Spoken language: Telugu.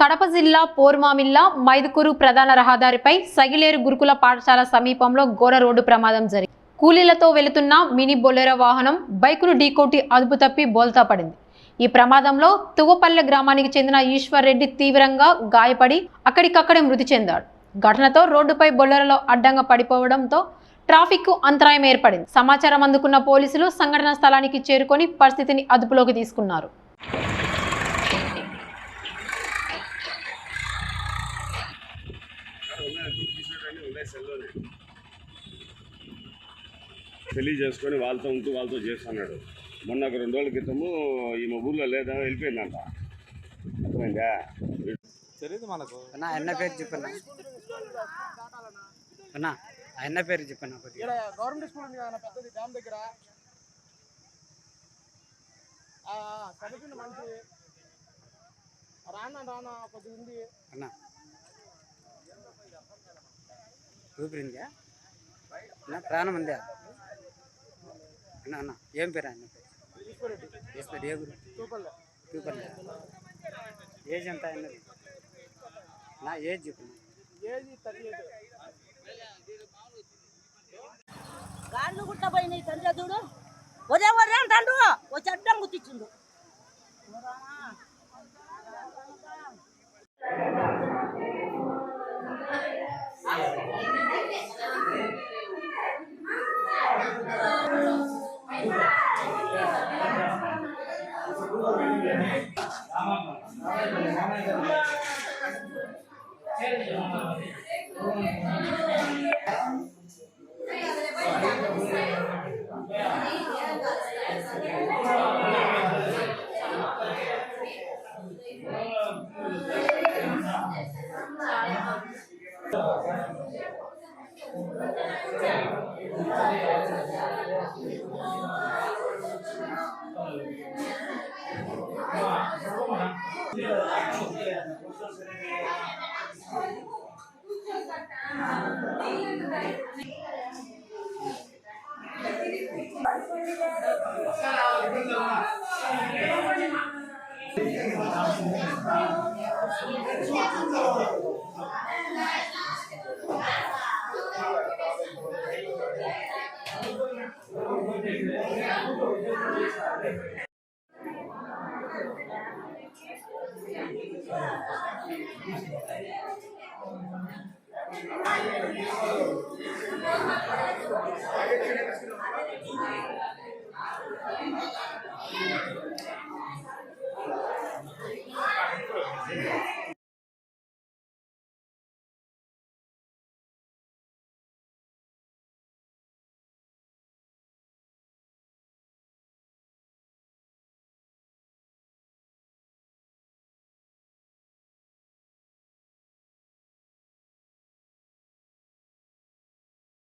కడప జిల్లా పోర్మామిల్ల మైదుకూరు ప్రధాన రహదారిపై సగిలేరు గురుకుల పాఠశాల సమీపంలో ఘోర రోడ్డు ప్రమాదం జరిగింది. కూలీలతో వెళుతున్న మినీ బొలెరో వాహనం బైకును ఢీకొట్టి అదుపు తప్పి బోల్తా పడింది. ఈ ప్రమాదంలో తువ్వపల్లె గ్రామానికి చెందిన ఈశ్వర్ రెడ్డి తీవ్రంగా గాయపడి అక్కడికక్కడే మృతి చెందాడు. ఘటనతో రోడ్డుపై బొలెరోలో అడ్డంగా పడిపోవడంతో ట్రాఫిక్ అంతరాయం ఏర్పడింది. సమాచారం అందుకున్న పోలీసులు సంఘటనా స్థలానికి చేరుకొని పరిస్థితిని అదుపులోకి తీసుకున్నారు. పెళ్లి చేసుకొని వాళ్ళతో ఉంటూ వాళ్ళతో చేస్తున్నాడు. మొన్న 2 రోజుల క్రితము ఈమె ఊర్లో లేదా వెళ్ళిపోయిందంట. అర్థమైందా? తెలియదు మనకు. అన్న పేరు చెప్పన్నా అన్న అన్న పేరు చెప్పన్నా. కొద్దిగా గవర్నమెంట్ స్కూల్ ఉంది కదా పెద్దది డ్యామ్ దగ్గర చదువుకున్న మంచి రానా కొద్దిగా ఉంది అన్న. ఊపిరిందా అన్న? ప్రాణం ఉందా అన్న? అన్న ఏం పేరు అన్న? ఈశ్వర్ ఏ గురు? చూపల్లె. ఏజ్ ఎంత అన్నది? నా ఏజ్ చెప్పండి. ఏజ్ 38. గాళ్ళు గుట్ట పోయినాయి తండ్రి చూడు. ఉదయం అంటాడు వచ్చి అడ్డం గుర్తించిండు.